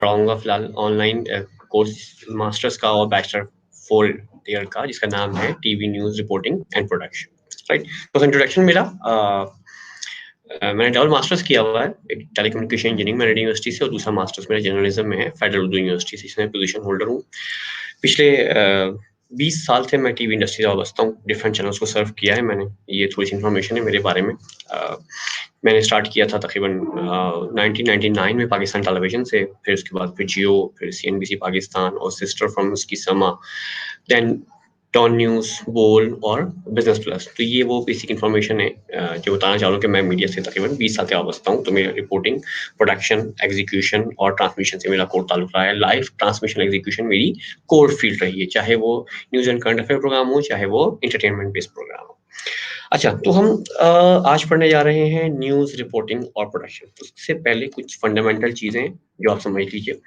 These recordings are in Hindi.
पढ़ाऊंगा फिलहाल ऑनलाइन कोर्स मास्टर्स का और बैचलर 4 ईयर का, जिसका नाम है TV news reporting and production. Right, तो इंट्रोडक्शन मेरा मैंने डबल मास्टर्स किया हुआ है, एक टेलीकम्युनिकेशन इंजीनियरिंग मेरिट यूनिवर्सिटी से और दूसरा मास्टर्स मेरा जर्नलिज्म में है फेडरल उर्दू यूनिवर्सिटी से, इसमें पोजीशन होल्डर हूँ। पिछले 20 साल से मैं टीवी इंडस्ट्री से वाबस्ता हूँ, डिफरेंट चैनल्स को सर्व किया है मैंने। ये थोड़ी सी इन्फॉर्मेशन है मेरे बारे में। मैंने स्टार्ट किया था तकरीबन 1999 में पाकिस्तान टेलीविजन से, फिर उसके बाद फिर जियो, फिर सीएनबीसी पाकिस्तान और सिस्टर फर्म उसकी समा, देन टॉन न्यूज, बोल और बिजनेस प्लस। तो ये वो बेसिक इन्फॉर्मेशन है जो बताना चाह रहा हूँ कि मैं मीडिया से तकरीबन 20 साल से वाबस्ता हूँ। तो मेरा रिपोर्टिंग, प्रोडक्शन, एग्जीक्यूशन और ट्रांसमिशन से मेरा कोर ताल्लुक रहा है। लाइव ट्रांसमिशन एग्जीक्यूशन मेरी कोर फील्ड रही है, चाहे वो news and current affair programme हो, चाहे वो इंटरटेनमेंट बेस्ड प्रोग्राम हो। अच्छा, तो हम आज पढ़ने जा रहे हैं न्यूज रिपोर्टिंग और प्रोडक्शन। तो सबसे पहले कुछ फंडामेंटल चीजें जो आप समझ लीजिए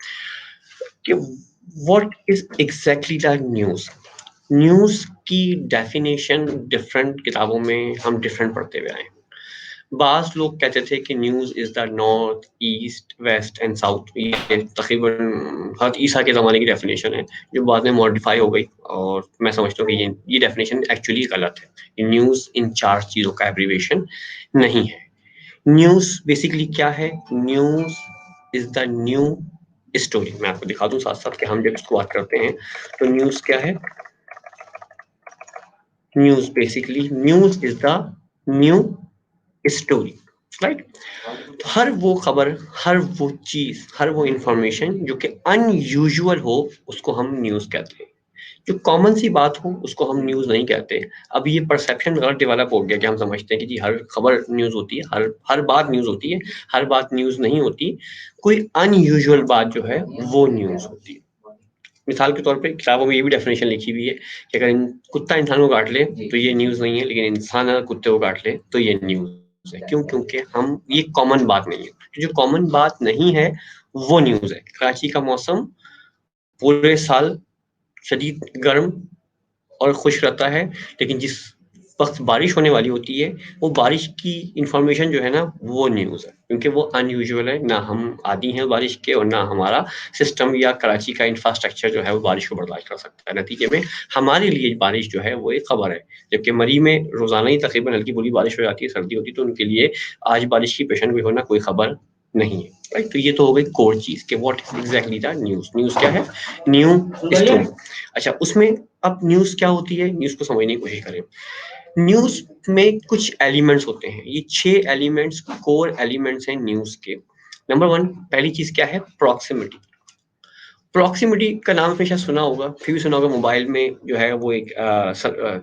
कि what is exactly the news. News की डेफिनेशन डिफरेंट किताबों में हम डिफरेंट पढ़ते हुए आए हैं। बाज लोग कहते थे कि news is the north, east, west and south. ये तकरीबन हज़रत ईसा के ज़माने की डेफिनेशन है, जो बाद में मॉडिफाई हो गई, और मैं समझता हूँ कि ये डेफिनेशन एक्चुअली गलत है। न्यूज इन 4 चीज़ों का एब्रीवेशन नहीं है। न्यूज बेसिकली क्या है? News is the new story. मैं आपको दिखा दूं साथ साथ कि हम जब इसको बात करते हैं तो न्यूज क्या है। News basically, news is the new story. Right, हर वो खबर, हर वो चीज, हर वो इंफॉर्मेशन जो कि अनयूजुअल हो, उसको हम न्यूज कहते हैं। जो कॉमन सी बात हो उसको हम न्यूज नहीं कहते। अब ये परसेप्शन गलत डेवलप हो गया कि हम समझते हैं कि जी हर खबर न्यूज होती है, हर हर बात न्यूज होती है। हर बात न्यूज नहीं होती, कोई अनयूजुअल बात जो है वो न्यूज होती है। मिसाल के तौर पे किताबों में ये भी डेफिनेशन लिखी हुई है कि अगर कुत्ता इंसान को काट ले तो ये न्यूज नहीं है, लेकिन इंसान अगर कुत्ते को काट ले तो ये न्यूज है। क्यों? क्योंकि हम, ये कॉमन बात नहीं है। तो जो कॉमन बात नहीं है वो न्यूज है। कराची का मौसम पूरे साल शदीद गर्म और खुश रहता है, लेकिन जिस वक्त बारिश होने वाली होती है, वो बारिश की इंफॉर्मेशन जो है ना, वो न्यूज़ है, क्योंकि वो अनयूजुअल है। ना हम आदी हैं बारिश के, और ना हमारा सिस्टम या कराची का इंफ्रास्ट्रक्चर जो है वो बारिश को बर्दाश्त कर सकता है। नतीजे में हमारे लिए बारिश जो है वो एक खबर है। जबकि मरी में रोजाना ही तकरीबन हल्की बुरी बारिश हो जाती है, सर्दी होती है, तो उनके लिए आज बारिश की पेशन गोई होना कोई खबर नहीं है। राइट, तो ये तो हो गई कोर चीज कि what is exactly the news. News क्या है? New story. अच्छा, उसमें अब न्यूज क्या होती है, न्यूज को समझने की कोशिश करें। न्यूज में कुछ एलिमेंट्स होते हैं, ये 6 एलिमेंट्स कोर एलिमेंट्स हैं न्यूज के। नंबर 1, पहली चीज क्या है? प्रॉक्सिमिटी। प्रॉक्सिमिटी का नाम आपने शायद सुना होगा, फिर भी सुना होगा। मोबाइल में जो है वो एक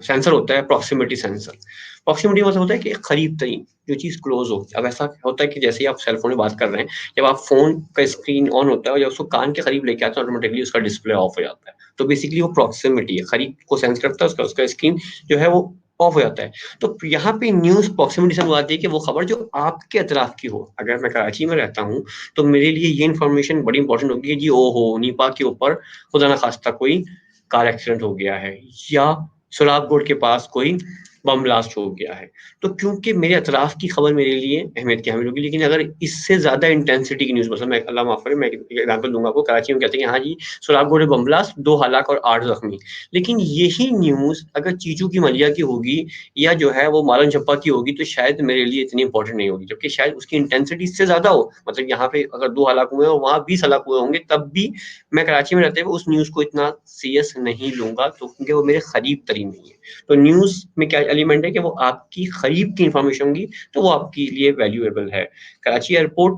सेंसर होता है, प्रॉक्सिमिटी सेंसर। प्रॉक्सिमिटी मतलब होता है कि करीब तरीन जो चीज क्लोज हो। अब ऐसा होता है कि जैसे ही आप सेलफोन में बात कर रहे हैं, जब आप फोन का स्क्रीन ऑन होता है और जब उसको कान के करीब लेके आते हैं, ऑटोमेटिकली उसका डिस्प्ले ऑफ हो जाता है। तो बेसिकली वो प्रॉक्सिमिटी है, करीब को सेंस करता है, उसका उसका स्क्रीन जो है वो ऑफ हो जाता है। तो यहाँ पे न्यूज प्रॉक्सिमिटी से बात है कि वो खबर जो आपके अतराफ की हो। अगर मैं कराची में रहता हूँ तो मेरे लिए ये इन्फॉर्मेशन बड़ी इंपॉर्टेंट होगी कि जी ओहो, नीपा के ऊपर खुदा ना खास्ता कोई कार एक्सीडेंट हो गया है, या सुराबगोड के पास कोई बम ब्लास्ट हो गया है। तो क्योंकि मेरे अतराफ की खबर मेरे लिए अहमियत की हामिल होगी। लेकिन अगर इससे ज्यादा इंटेंसिटी की न्यूज, मतलब मैं, अल्लाह माफ करे, मैं एग्जाम्पल दूंगा आपको, कराची में कहते हैं हाँ जी सुराबगोड में बम ब्लास्ट, 2 हलाक और 8 जख्मी। लेकिन यही न्यूज अगर चीचू की मलिया की होगी या जो है वो मालन चप्पा की होगी, तो शायद मेरे लिए इतनी इंपॉर्टेंट नहीं होगी, जबकि शायद उसकी इंटेंसिटी इससे ज्यादा हो। मतलब यहाँ पे अगर 2 हलाक हुए और वहां 20 हलाक हुए होंगे, तब भी मैं कराची में रहते हुए उस न्यूज को इतना सीरियस नहीं लूंगा, तो क्योंकि वो मेरे करीब तरीन नहीं है। तो न्यूज में क्या एलिमेंट है कि वो आपकी करीब की इंफॉर्मेशन होगी, तो वो आपके लिए वैल्यूएबल है। कराची एयरपोर्ट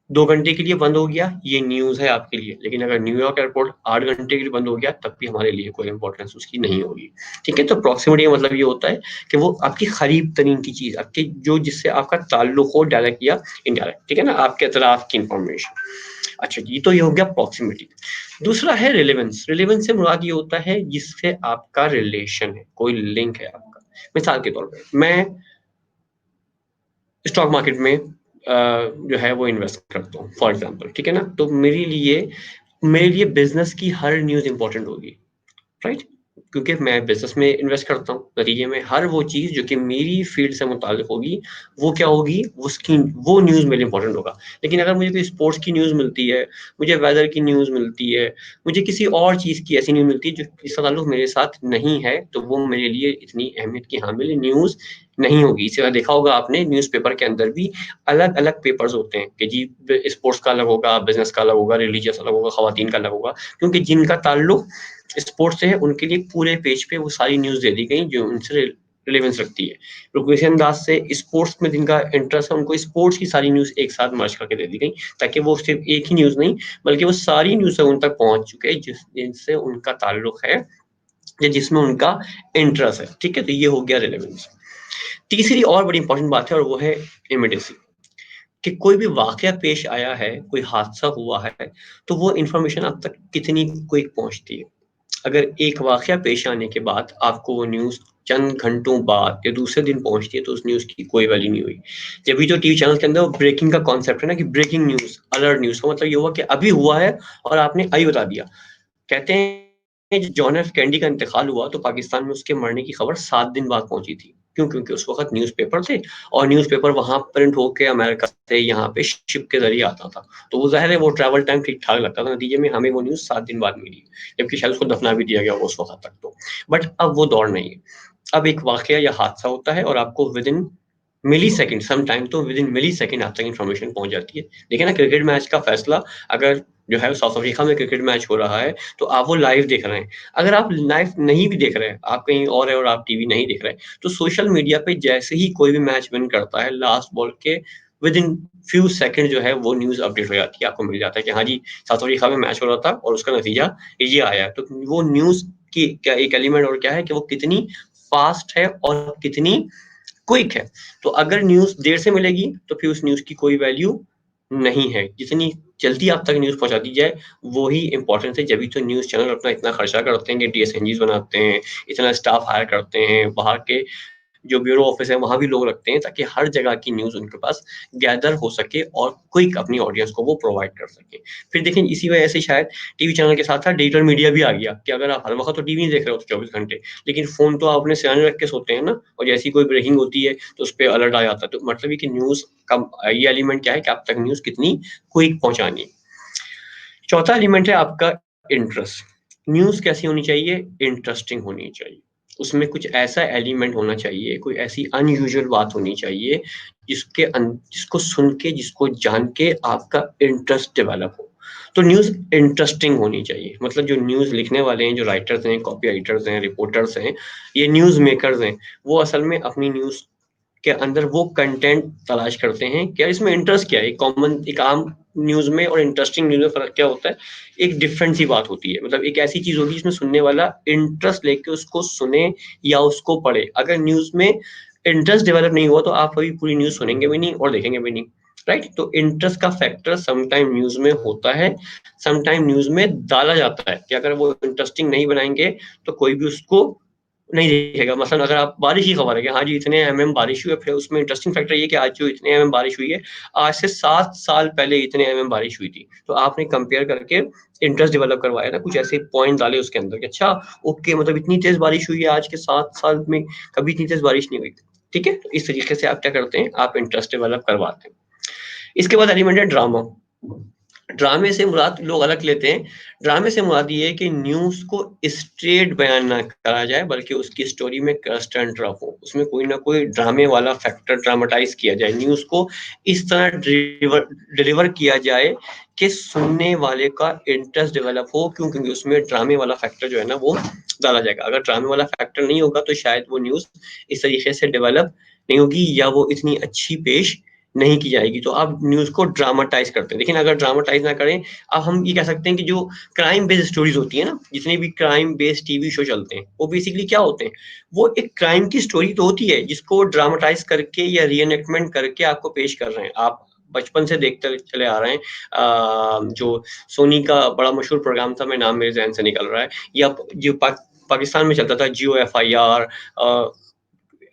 2 घंटे के लिए बंद हो गया, ये न्यूज है आपके लिए। लेकिन अगर न्यूयॉर्क एयरपोर्ट 8 घंटे के लिए बंद हो गया, तब भी हमारे लिए कोई इंपॉर्टेंस उसकी नहीं होगी। ठीक है, तो प्रॉक्सिमिटी का मतलब ये होता है कि वो आपकी करीब तरीन की चीज, आपके जो जिससे आपका ताल्लुक हो, डायरेक्ट या इनडायरेक्ट, ठीक है ना, आपके अतराफ की इंफॉर्मेशन। अच्छा जी, तो ये हो गया प्रॉक्सिमिटी। दूसरा है रिलेवेंस। रिलेवेंस से मुराद ये होता है जिससे आपका रिलेशन है, कोई लिंक है आपका। मिसाल के तौर पे मैं स्टॉक मार्केट में जो है वो इन्वेस्ट करता हूँ फॉर एग्जांपल, ठीक है ना। तो मेरे लिए बिजनेस की हर न्यूज इंपॉर्टेंट होगी, राइट। क्योंकि मैं बिज़नेस में इन्वेस्ट करता हूँ। नतीजे में हर वो चीज़ जो कि मेरी फ़ील्ड से मुताल्लिक़ होगी, वो क्या होगी, उसकी वो न्यूज़ मेरे लिए इम्पोर्टेंट होगा। लेकिन अगर मुझे कोई स्पोर्ट्स की न्यूज़ मिलती है, मुझे वेदर की न्यूज़ मिलती है, मुझे किसी और चीज़ की ऐसी न्यूज़ मिलती है जो जिसका ताल्लुक मेरे साथ नहीं है, तो वो मेरे लिए इतनी अहमियत की हामिल न्यूज़ नहीं होगी। इसी तरह देखा होगा आपने न्यूज़पेपर के अंदर भी अलग-अलग पेपर्स होते हैं कि जी स्पोर्ट्स का अलग होगा, बिज़नेस का अलग होगा, रिलीजियस अलग होगा, ख़वातीन का अलग होगा। क्योंकि जिनका ताल्लुक स्पोर्ट्स से है, उनके लिए पूरे पेज पे वो सारी न्यूज़ दे दी गई जो उनसे रिलेवेंस रखती है। तो किसी अंदाज़ से स्पोर्ट्स में जिनका इंटरेस्ट है, उनको स्पोर्ट्स की सारी न्यूज़ एक साथ मर्ज करके दे दी गई, ताकि वो सिर्फ़ एक ही न्यूज़ नहीं, बल्कि वो सारी न्यूज़ उन तक पहुँच चुके जिनसे उनका ताल्लुक है या जिसमें उनका इंटरेस्ट है। ठीक है? तो ये हो गया रिलेवेंस। तीसरी और बड़ी इंपॉर्टेंट बात है और वो है इमीडिएसी, कि कोई भी वाक़या पेश आया है, कोई हादसा हुआ है, तो वो इन्फॉर्मेशन आप तक कितनी क्विक पहुँचती है। अगर एक वाक़या पेश आने के बाद आपको वो न्यूज़ चंद घंटों बाद या दूसरे दिन पहुँचती है, तो उस न्यूज़ की कोई वैल्यू नहीं हुई। जभी तो टीवी चैनल के अंदर वो ब्रेकिंग का कॉन्सेप्ट है ना, कि ब्रेकिंग न्यूज़, अलर्ट न्यूज़ का मतलब ये हुआ कि अभी हुआ है और आपने अभी बता दिया। कहते हैं जॉन एफ कैनेडी का इंतकाल हुआ तो पाकिस्तान में उसके मरने की खबर 7 दिन बाद पहुँची थी। क्यों? क्योंकि उस वक़्त न्यूज़पेपर थे और न्यूज़पेपर वहाँ प्रिंट होके अमेरिका से यहाँ पे शिप के ज़रिए आता था। तो वो ज़ाहिर है वो ट्रैवल टाइम ठीक-ठाक लगता था। नतीजे में हमें वो न्यूज़ 7 दिन बाद मिली, जबकि शायद उसको दफ़ना भी दिया गया होगा उस वक़्त तक तो। बट अब वो दौर नहीं है। अब एक वाक़या या हादसा होता है और आपको विदिन मिलीसेकंड, सम टाइम तो विदिन मिलीसेकंड आप तक इन्फॉर्मेशन पहुँच जाती है। देखिए ना, क्रिकेट मैच का फ़ैसला अगर जो है साउथ अफ्रीका में क्रिकेट मैच हो रहा है, तो आप वो लाइव देख रहे हैं। अगर आप लाइव नहीं भी देख रहे हैं, आप कहीं और हैं और आप टीवी नहीं देख रहे हैं, तो सोशल मीडिया पे जैसे ही कोई भी मैच विन करता है, लास्ट बॉल के विदिन फ्यू सेकंड जो है वो न्यूज़ अपडेट हो जाती है, आपको मिल जाता है कि हाँ जी, साउथ अफ्रीका में मैच हो रहा था और उसका नतीजा ये आया है। तो वो न्यूज़ की क्या एक एलिमेंट और क्या है कि वो कितनी फ़ास्ट है और कितनी क्विक है। तो अगर न्यूज़ देर से मिलेगी, तो फिर उस न्यूज़ की कोई वैल्यू नहीं है। जितनी जल्दी आप तक न्यूज़ पहुँचा दी जाए, वो ही इम्पोर्टेंट है। जभी तो न्यूज़ चैनल अपना इतना खर्चा करते हैं कि डीएसएनजीज़ बनाते हैं, इतना स्टाफ हायर करते हैं, बाहर के जो ब्यूरो ऑफिस है वहाँ भी लोग रखते हैं, ताकि हर जगह की न्यूज़ उनके पास गैदर हो सके और क्विक अपनी ऑडियंस को वो प्रोवाइड कर सकें। फिर देखें इसी वजह से शायद टीवी चैनल के साथ-साथ डिजिटल मीडिया भी आ गया कि अगर आप हर वक़्त तो टीवी नहीं देख रहे हो 24 घंटे, लेकिन फ़ोन तो आप अपने सिरहाने रख के सोते हैं ना, और जैसे ही कोई ब्रेकिंग होती है तो उसपे अलर्ट आ जाता है। तो मतलब ये कि न्यूज़ का ये एलिमेंट क्या है कि आप तक न्यूज़ कितनी क्विक पहुँचानी है। चौथा एलिमेंट है आपका इंटरेस्ट। न्यूज़ कैसी होनी चाहिए? इंटरेस्टिंग होनी चाहिए। उसमें कुछ ऐसा एलिमेंट होना चाहिए, कोई ऐसी अनयूजुअल बात होनी चाहिए, जिसको सुन के, जिसको जान के आपका इंटरेस्ट डेवलप हो। तो न्यूज़ इंटरेस्टिंग होनी चाहिए। मतलब जो न्यूज़ लिखने वाले हैं, जो राइटर्स हैं, कॉपी राइटर्स हैं, रिपोर्टर्स हैं, ये न्यूज़ मेकर्स हैं, वो असल में अपनी न्यूज़ के अंदर वो कंटेंट तलाश करते हैं, क्या इसमें इंटरेस्ट क्या है? एक आम न्यूज़ में और इंटरेस्टिंग न्यूज़ में फ़र्क क्या होता है? एक डिफरेंट सी बात होती है। मतलब एक ऐसी चीज़ होगी जिसमें सुनने वाला इंटरेस्ट लेके उसको सुने या उसको पढ़े। अगर न्यूज़ में इंटरेस्ट डेवलप नहीं हुआ, तो आप कभी पूरी न्यूज़ सुनेंगे भी नहीं और देखेंगे भी नहीं, राइट? तो इंटरेस्ट का फैक्टर सम टाइम न्यूज़ में होता है, सम टाइम न्यूज़ में डाला जाता है कि अगर वो इंटरेस्टिंग नहीं बनाएँगे, तो कोई भी उसको नहीं दिखेगा। मसलन अगर आप बारिश की खबर है कि हाँ जी, इतने एमएम बारिश हुई है, फिर उसमें इंटरेस्टिंग फैक्टर ये है कि आज जो इतने एमएम बारिश हुई है, आज से 7 साल पहले इतने एमएम बारिश हुई थी। तो आपने कंपेयर करके इंटरेस्ट डेवलप करवाया ना, कुछ ऐसे पॉइंट डाले उसके अंदर कि अच्छा, ओके, मतलब इतनी तेज़ बारिश हुई है, आज के 7 साल में कभी इतनी तेज़ बारिश नहीं हुई। ठीक है? तो इस तरीके से आप क्या करते हैं, आप इंटरेस्ट डेवलप करवाते हैं। इसके बाद एलिमेंट है ड्रामा। ड्रामे से मुराद लोग अलग लेते हैं। ड्रामे से मुराद ये है कि न्यूज़ को स्ट्रेट बयान ना करा जाए, बल्कि उसकी स्टोरी में ट्विस्ट एंड टर्न हो। उसमें कोई ना कोई ड्रामे वाला फैक्टर ड्रामेटाइज़ किया जाए। न्यूज़ को इस तरह डिलीवर किया जाए कि सुनने वाले का इंटरेस्ट डेवलप हो। क्यों? क्योंकि उसमें ड्रामे वाला फैक्टर जो है ना, वो डाला जाएगा। अगर ड्रामे वाला फैक्टर नहीं होगा, तो शायद वो न्यूज़ इस तरीके से डेवलप नहीं होगी या वो इतनी अच्छी पेश नहीं की जाएगी। तो आप न्यूज़ को ड्रामाटाइज़ करते हैं। लेकिन अगर ड्रामाटाइज़ ना करें, अब हम ये कह सकते हैं कि जो क्राइम बेस्ड स्टोरीज़ होती हैं ना, जितने भी क्राइम बेस्ड टीवी शो चलते हैं, वो बेसिकली क्या होते हैं? वो एक क्राइम की स्टोरी तो होती है, जिसको ड्रामाटाइज़ करके या रीएनेक्टमेंट करके आपको पेश कर रहे हैं। आप बचपन से देखते चले आ रहे हैं, जो सोनी का बड़ा मशहूर प्रोग्राम था, मैं नाम मेरे ज़हन से निकल रहा है, या जो पाकिस्तान में चलता था, जियो एफआईआर,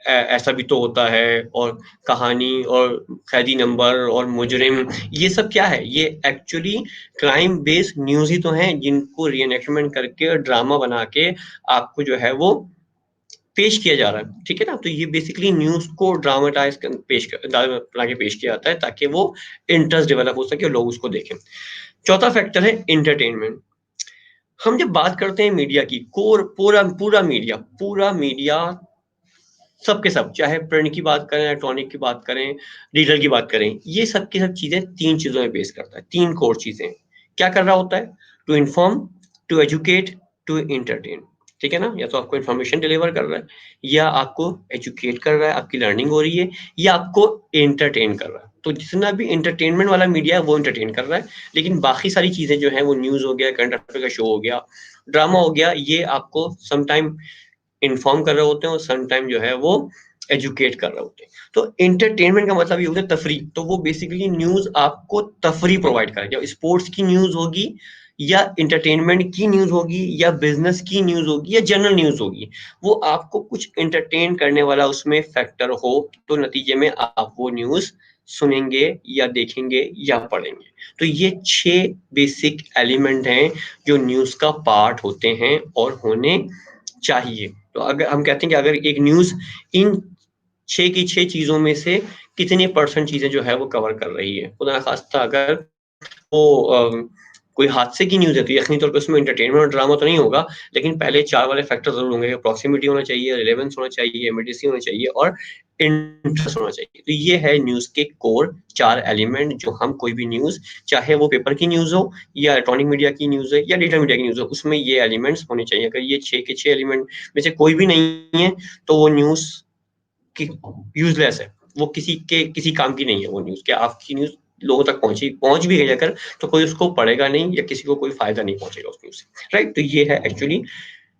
ऐसा भी तो होता है, और कहानी और कैदी नंबर और मुजरिम, ये सब क्या है? ये एक्चुअली क्राइम बेस्ड न्यूज़ ही तो हैं, जिनको रीएनैक्टमेंट करके ड्रामा बना के आपको जो है वो पेश किया जा रहा है, ठीक है ना? तो ये बेसिकली न्यूज़ को ड्रामाटाइज़ कर पेश कर बना के पेश किया जाता है, ताकि वो इंटरेस्ट डेवलप हो सके और लोग उसको देखें। चौथा फैक्टर है एंटरटेनमेंट। हम जब बात करते हैं मीडिया की, कोर पूरा पूरा मीडिया सब के सब, चाहे प्रिंट की बात करें, इलेक्ट्रॉनिक की बात करें, डिजिटल की बात करें, ये सब की सब चीज़ें 3 चीज़ों में बेस करता है, 3 कोर चीज़ें। क्या कर रहा होता है? To inform, to educate, to entertain, ठीक है ना? या तो आपको इन्फॉर्मेशन डिलीवर कर रहा है, या आपको एजुकेट कर रहा है, आपकी लर्निंग हो रही है, या आपको एंटरटेन कर रहा है। तो जितना भी एंटरटेनमेंट वाला मीडिया है, वो एंटरटेन कर रहा है, लेकिन बाकी सारी चीज़ें जो हैं, वो न्यूज़ हो गया, करंट अफेयर का शो हो गया, ड्रामा हो गया, ये आपको सम टाइम इन्फॉर्म कर रहे होते हैं और सम टाइम जो है वो एजुकेट कर रहे होते हैं। तो एंटरटेनमेंट का मतलब ये होता है तफरीह, तो वो बेसिकली न्यूज़ आपको तफरीह प्रोवाइड करेगा। स्पोर्ट्स की न्यूज़ होगी, या एंटरटेनमेंट की न्यूज़ होगी, या बिज़नेस की न्यूज़ होगी, या जनरल न्यूज़ होगी, वो आपको कुछ एंटरटेन करने वाला उसमें फैक्टर हो, तो नतीजे में आप वो न्यूज़ सुनेंगे या देखेंगे या पढ़ेंगे। तो ये 6 बेसिक एलिमेंट हैं जो न्यूज़ का पार्ट होते हैं और होने चाहिए। तो अगर हम कहते हैं कि अगर एक न्यूज़ इन 6 की 6 चीज़ों में से कितने परसेंट चीज़ें जो है वो कवर कर रही है। खुदा ना ख़ास्ता अगर वो कोई हादसे की न्यूज़ है, तो यकीनी तौर पे उसमें एंटरटेनमेंट और ड्रामा तो नहीं होगा, लेकिन पहले 4 वाले फैक्टर ज़रूर होंगे। प्रॉक्सिमिटी होना चाहिए, रिलेवेंस होना चाहिए, इमीडिएसी होना चाहिए और इंटरेस्ट होना चाहिए। तो ये है न्यूज़ के कोर 4 एलिमेंट, जो हम कोई भी न्यूज़, चाहे वो पेपर की न्यूज़ हो, या इलेक्ट्रॉनिक मीडिया की न्यूज़ है, या डिजिटल मीडिया की न्यूज़ हो, उसमें ये एलिमेंट्स होने चाहिए। अगर ये 6 के 6 एलिमेंट में से कोई भी नहीं है, तो वो न्यूज़ कि यूज़लेस है। वो किसी काम की नहीं है वो न्यूज़, कि आपकी न्यूज़ लोगों तक पहुँच भी गई अगर, तो कोई उसको पढ़ेगा नहीं, या किसी को कोई फ़ायदा नहीं पहुँचेगा उस न्यूज़ से, राइट? तो ये है एक्चुअली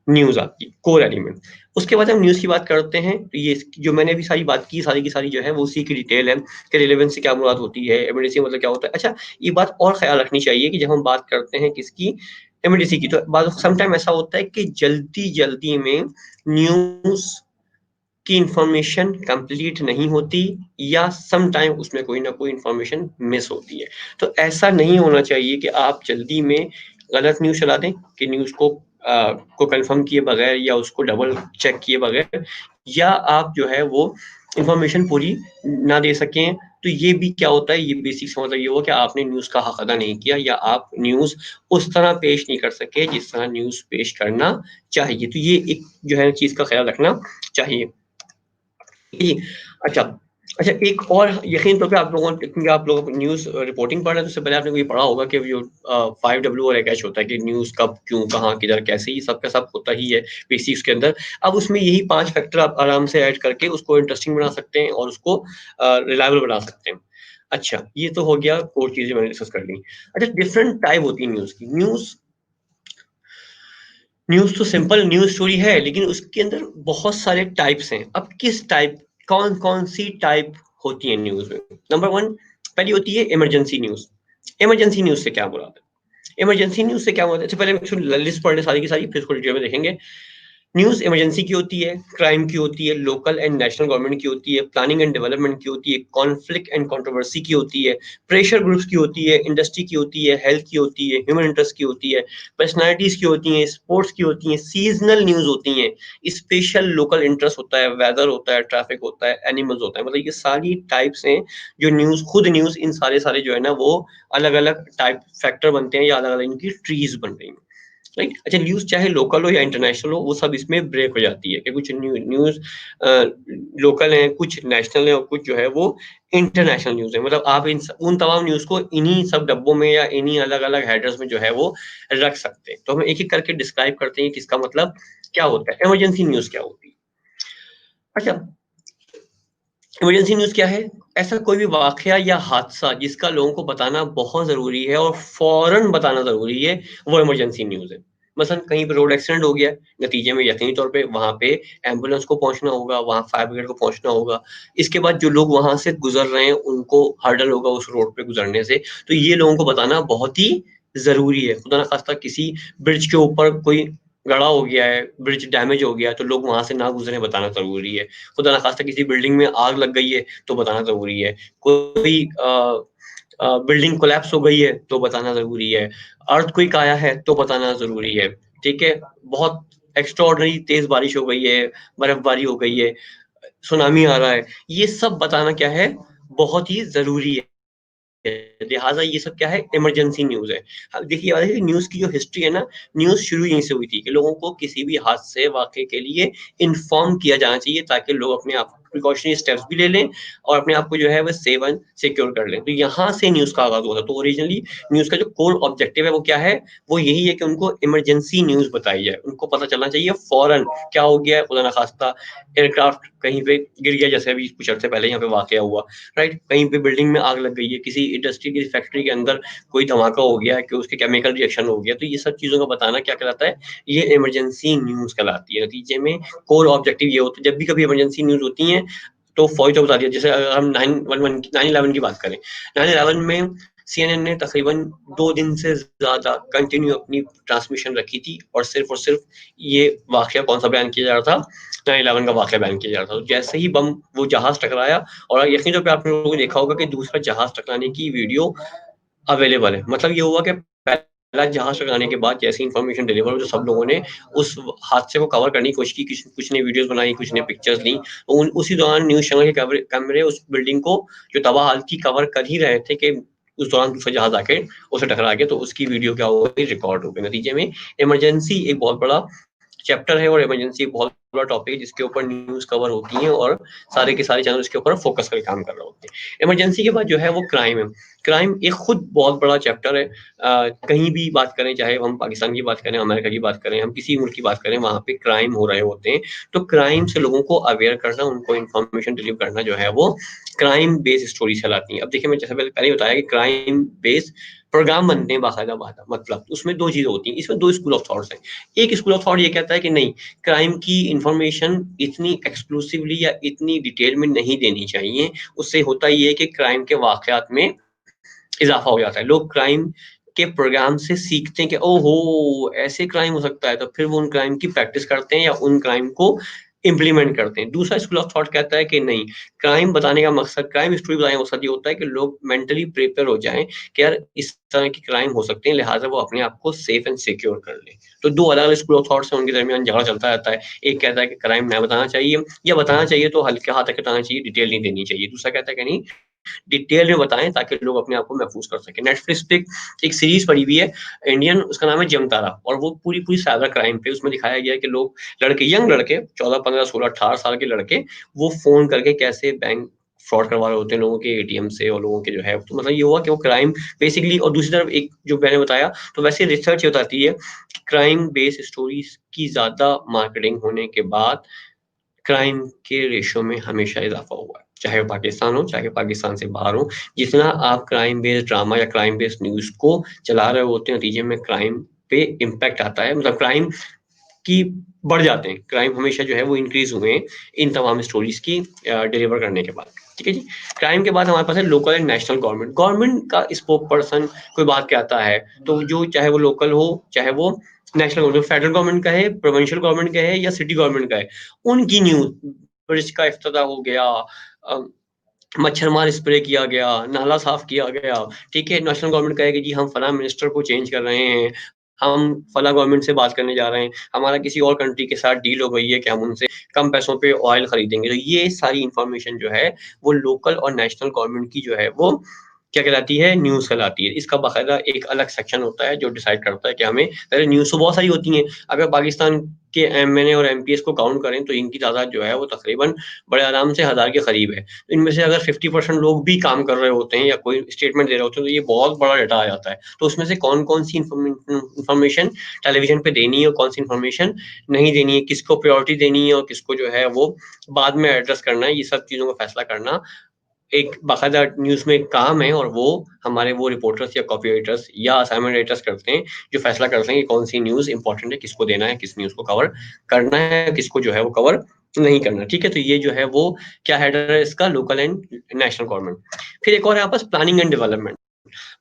न्यूज़ आपकी कोर एलिमेंट। उसके बाद हम न्यूज़ की बात करते हैं, तो ये जो मैंने अभी सारी बात की, सारी की सारी जो है वो उसी की डिटेल है, कि रिलेवेंस से क्या मुराद होती है, इमीडिएसी मतलब क्या होता है। अच्छा, ये बात और ख़्याल रखनी चाहिए कि जब हम बात करते हैं किसकी, इमीडिएसी की, तो बाद सम टाइम ऐसा होता है कि जल्दी-जल्दी में न्यूज़ की इन्फॉर्मेशन कंप्लीट नहीं होती, या सम टाइम उसमें कोई ना कोई इन्फॉर्मेशन मिस होती है। तो ऐसा नहीं होना चाहिए कि आप जल्दी में गलत न्यूज़ चला दें, कि न्यूज़ को कंफर्म किए बगैर, या उसको डबल चेक किए बगैर, या आप जो है वो इन्फॉर्मेशन पूरी ना दे सकें। तो ये भी क्या होता है, ये बेसिक सा मतलब ये हुआ कि आपने न्यूज़ का हक अदा नहीं किया, या आप न्यूज़ उस तरह पेश नहीं कर सके जिस तरह न्यूज़ पेश करना चाहिए। तो ये एक जो है चीज़ का ख़्याल रखना चाहिए। जी, अच्छा। अच्छा, एक और यकीन तौर पे आप लोगों ने, क्योंकि आप लोग न्यूज़ रिपोर्टिंग पढ़ रहे हैं, तो उससे पहले आपने कोई पढ़ा होगा कि जो 5W और एक H होता है, कि न्यूज़ कब, क्यों, कहाँ, किधर, कैसे, ये सब का सब होता ही है बेसिक्स के अंदर। अब उसमें यही 5 फैक्टर आप आराम से ऐड करके उसको इंटरेस्टिंग बना सकते हैं और उसको रिलायबल बना सकते हैं। अच्छा, ये तो हो गया कोर चीज़ें मैंने डिस्कस कर ली। अच्छा, डिफरेंट टाइप होती है न्यूज़ की। न्यूज़ तो सिंपल न्यूज़ स्टोरी है, लेकिन उसके अंदर बहुत सारे टाइप्स हैं। अब किस टाइप, कौन-कौन सी टाइप होती है न्यूज़ में? नंबर 1 पहली होती है इमरजेंसी न्यूज़। इमरजेंसी न्यूज़ से क्या मुराद है? इमरजेंसी न्यूज़ से क्या मुराद है? अच्छा, पहले लिस्ट पढ़ लें सारी की सारी, फिर उसको डिटेल में देखेंगे। न्यूज़ इमरजेंसी की होती है, क्राइम की होती है, लोकल एंड नेशनल गवर्नमेंट की होती है, प्लानिंग एंड डेवलपमेंट की होती है, कॉन्फ्लिक्ट एंड कंट्रोवर्सी की होती है, प्रेशर ग्रुप्स की होती है, इंडस्ट्री की होती है, हेल्थ की होती है, ह्यूमन इंटरेस्ट की होती है, पर्सनैलिटीज़ की होती हैं, स्पोर्ट्स की होती हैं, सीज़नल न्यूज़ होती हैं, स्पेशल लोकल इंटरेस्ट होता है, वेदर होता है, ट्रैफिक होता है, एनिमल्स होता है। मतलब ये सारी टाइप्स हैं, जो न्यूज़ इन सारे जो है ना, वो अलग-अलग टाइप फैक्टर बनते हैं, या अलग-अलग इनकी ट्रीज़ बन रही हैं। राइट? अच्छा, न्यूज़ चाहे लोकल हो या इंटरनेशनल हो, वो सब इसमें ब्रेक हो जाती है, कि कुछ न्यूज़ लोकल है, कुछ नेशनल है, और कुछ जो है वो इंटरनेशनल न्यूज़ है। मतलब आप उन तमाम न्यूज़ को इन्हीं सब डब्बों में, या इन्हीं अलग-अलग हेडर्स में जो है वो रख सकते हैं। तो हम एक-एक करके डिस्क्राइब करते हैं कि इसका मतलब क्या होता है। इमरजेंसी न्यूज़ क्या होती है? अच्छा, इमरजेंसी न्यूज़ क्या है? ऐसा कोई भी वाक़या या हादसा जिसका लोगों को बताना बहुत ज़रूरी है और फ़ौरन बताना ज़रूरी है, वो इमरजेंसी न्यूज़ है। मसलन कहीं पे रोड एक्सीडेंट हो गया, नतीजे में यकीनी तौर पे वहाँ पे एम्बुलेंस को पहुँचना होगा, वहाँ फायर ब्रिगेड को पहुँचना होगा। इसके बाद जो लोग वहाँ से गुज़र रहे हैं, उनको हर्डल होगा उस रोड पे गुज़रने से। तो ये लोगों को बताना बहुत ही ज़रूरी है। खुदा ना ख़ास्ता किसी ब्रिज के ऊपर कोई गड़ा हो गया है, ब्रिज डैमेज हो गया है, तो लोग वहां से ना गुजरे बताना जरूरी है। खुदा ना खास्ता किसी बिल्डिंग में आग लग गई है तो बताना जरूरी है। कोई बिल्डिंग कोलैप्स हो गई है तो बताना जरूरी है। अर्थक्वेक आया है तो बताना जरूरी है। ठीक है, बहुत एक्स्ट्राऑर्डिनरी तेज बारिश हो गई है, बर्फबारी हो गई है, सुनामी आ रहा है, ये सब बताना क्या है, बहुत ही जरूरी है। लिहाजा ये सब क्या है, इमरजेंसी न्यूज है। अब देखिए न्यूज की जो हिस्ट्री है ना, न्यूज शुरू यहीं से हुई थी कि लोगों को किसी भी हादसे वाकये के लिए इन्फॉर्म किया जाना चाहिए, ताकि लोग अपने आप प्रिकॉशनरी स्टेप्स भी ले लें और अपने आप को जो है वो सेव एंड सिक्योर कर लें। तो यहाँ से न्यूज का आगाज हुआ था। तो ओरिजिनली न्यूज का जो कोर ऑब्जेक्टिव है वो क्या है, वो यही है कि उनको इमरजेंसी न्यूज बताई जाए। उनको पता चलना चाहिए फौरन क्या हो गया है, खुदा ना खास्ता एयरक्राफ्ट कहीं पे गिर गया, जैसे अभी कुछ अर्से पहले यहाँ पे वाकया हुआ, राइट, कहीं पे बिल्डिंग में आग लग गई है, किसी इंडस्ट्री की फैक्ट्री के अंदर कोई धमाका हो गया है कि उसके केमिकल रिएक्शन हो गया, तो ये सब चीजों का बताना क्या कहलाता है, ये इमरजेंसी न्यूज कहलाती है। नतीजे में कोर ऑब्जेक्टिव ये होता है, जब भी कभी इमरजेंसी न्यूज होती है तो फौरी तौर बता दिया। जैसे अगर हम 9/11 की बात करें, 9/11 में सीएनएन ने तकरीबन 2 दिन से ज्यादा कंटिन्यू अपनी ट्रांसमिशन रखी थी, और सिर्फ ये वाकया कौन सा बयान किया जा रहा था, 9/11 का वाकया बयान किया जा रहा था। तो जैसे ही बम वो जहाज टकराया, और यकीन तो पे आप लोगों ने देखा होगा कि दूसरा जहाज टकराने की वीडियो अवेलेबल है। मतलब ये हुआ कि पहला जहाज टकराने के बाद जैसी इन्फॉर्मेशन डिलीवर हुई, तो सब लोगों ने उस हादसे को कवर करने की कोशिश की। कुछ ने वीडियोस बनाई, कुछ ने पिक्चर्स ली। उसी दौरान न्यूज चैनल के कैमरे उस बिल्डिंग को जो तबाह हाल थी कवर कर ही रहे थे कि उस दौरान दूसरा जहाज आके उसे टकरा गया, तो उसकी वीडियो क्या हो गई, रिकॉर्ड हो गई। नतीजे में इमरजेंसी एक बहुत बड़ा चैप्टर है, और इमरजेंसी एक बहुत बड़ा टॉपिक है जिसके ऊपर न्यूज कवर होती है, और सारे के सारे चैनल इसके ऊपर फोकस करके काम कर रहे होते हैं। इमरजेंसी के बाद जो है वो क्राइम है। क्राइम एक खुद बहुत बड़ा चैप्टर है। कहीं भी बात करें, चाहे हम पाकिस्तान की बात करें, अमेरिका की बात करें, हम किसी मुल्क की बात करें, वहां पे क्राइम हो रहे होते हैं। तो क्राइम से लोगों को अवेयर करना, उनको इन्फॉर्मेशन डिलीवर करना जो है वो क्राइम बेस्ड स्टोरीज कहलाती है। अब देखिए, मैं जैसे पहले बताया कि क्राइम बेस्ड प्रोग्राम बनते हैं बाकायदा, मतलब उसमें दो चीजें होती हैं, इसमें दो स्कूल ऑफ थॉट्स हैं। एक स्कूल ऑफ थॉट ये कहता है कि नहीं, क्राइम की इंफॉर्मेशन इतनी एक्सक्लूसिवली या इतनी डिटेल में नहीं देनी चाहिए। उससे होता ये है कि क्राइम के वाकयात में इजाफा हो जाता है। लोग क्राइम के प्रोग्राम से सीखते हैं कि ओहो ऐसे क्राइम हो सकता है, तो फिर वो उन क्राइम की प्रैक्टिस करते हैं या उन क्राइम को इम्प्लीमेंट करते हैं। दूसरा स्कूल ऑफ थॉट कहता है कि नहीं, क्राइम बताने का मकसद, क्राइम स्टोरी बताने का मकसद ये होता है कि लोग मेंटली प्रिपेयर हो जाएं कि यार इस तरह की क्राइम हो सकते हैं, लिहाजा वो अपने आप को सेफ एंड सिक्योर कर लें। तो दो अलग अलग स्कूल ऑफ थॉट्स हैं, उनके दरमियान झगड़ा चलता रहता है। एक कहता है कि क्राइम नहीं बताना चाहिए, या बताना चाहिए तो हल्के हाथ तक बताना चाहिए, डिटेल नहीं देनी चाहिए। दूसरा कहता है कि नहीं, डिटेल में बताएं ताकि लोग अपने आप को महफूज कर सकें। नेटफ्लिक्स पे एक सीरीज पड़ी हुई है इंडियन, उसका नाम है जमतारा, और वो पूरी पूरी साइबर क्राइम पे, उसमें दिखाया गया है कि लोग, लड़के, यंग लड़के, 14 15 16 18 साल के लड़के, वो फोन करके कैसे बैंक फ्रॉड करवा रहे होते हैं लोगों के एटीएम से, और लोगों के जो है, तो मतलब ये हुआ कि वो क्राइम बेसिकली। और दूसरी तरफ एक जो मैंने बताया, तो वैसे रिसर्च ये बताती है क्राइम बेस्ड स्टोरीज की ज्यादा मार्केटिंग होने के बाद क्राइम के रेशो में हमेशा इजाफा हुआ है, चाहे वो पाकिस्तान हो, चाहे पाकिस्तान से बाहर हो। जितना आप क्राइम बेस्ड ड्रामा या क्राइम बेस्ड न्यूज को चला रहे होते हैं, नतीजे में क्राइम पे इम्पैक्ट आता है, मतलब क्राइम की बढ़ जाते हैं। क्राइम हमेशा जो है वो इंक्रीज हुए हैं इन तमाम स्टोरीज की डिलीवर करने के बाद। ठीक है जी। क्राइम के बाद हमारे पास है local and national government. Government का स्पोक पर्सन कोई बात कहता है, तो जो चाहे वो लोकल हो, चाहे वो नेशनल गवर्नमेंट, फेडरल गवर्नमेंट का है, प्रोविंशियल गवर्नमेंट का है, या सिटी गवर्नमेंट का है, उनकी न्यूज, ब्रिज का इफ्तिताह हो गया, मच्छरमार स्प्रे किया गया, नाला साफ किया गया, ठीक है, नेशनल गवर्नमेंट कहेगी जी हम फला मिनिस्टर को चेंज कर रहे हैं, हम फला गवर्नमेंट से बात करने जा रहे हैं, हमारा किसी और कंट्री के साथ डील हो गई है कि हम उनसे कम पैसों पे ऑयल खरीदेंगे। तो ये सारी इंफॉर्मेशन जो है वो लोकल और नेशनल गवर्नमेंट की जो है वो क्या कहलाती है, न्यूज़ कहलाती है। इसका बाकायदा एक अलग सेक्शन होता है जो डिसाइड करता है कि हमें, पहले न्यूज़ तो बहुत सारी होती हैं। अगर पाकिस्तान के एमएनए और एमपीएस को काउंट करें तो इनकी तादाद जो है वो तकरीबन बड़े आराम से 1000 के करीब है। इनमें से अगर 50% लोग भी काम कर रहे होते हैं या कोई स्टेटमेंट दे रहे होते हैं, तो ये बहुत बड़ा डाटा आ जाता है। तो उसमें से कौन-कौन सी इन्फॉर्मेशन टेलीविज़न पे देनी है और कौन सी इन्फॉर्मेशन नहीं देनी है, किसको प्रायोरिटी देनी है और किसको जो है वो बाद में एड्रेस करना है, ये सब चीज़ों का फैसला करना एक बाकायदा न्यूज़ में एक काम है, और वो हमारे वो रिपोर्टर्स या कॉपी राइटर्स या असाइनमेंट राइटर्स करते हैं, जो फैसला करते हैं कि कौन सी न्यूज़ इंपॉर्टेंट है, किसको देना है, किस न्यूज़ को कवर करना है, किसको जो है वो कवर नहीं करना। ठीक है, तो ये जो है वो क्या हेडर है इसका, लोकल एंड नेशनल गवर्नमेंट। फिर एक और है आपस planning and development.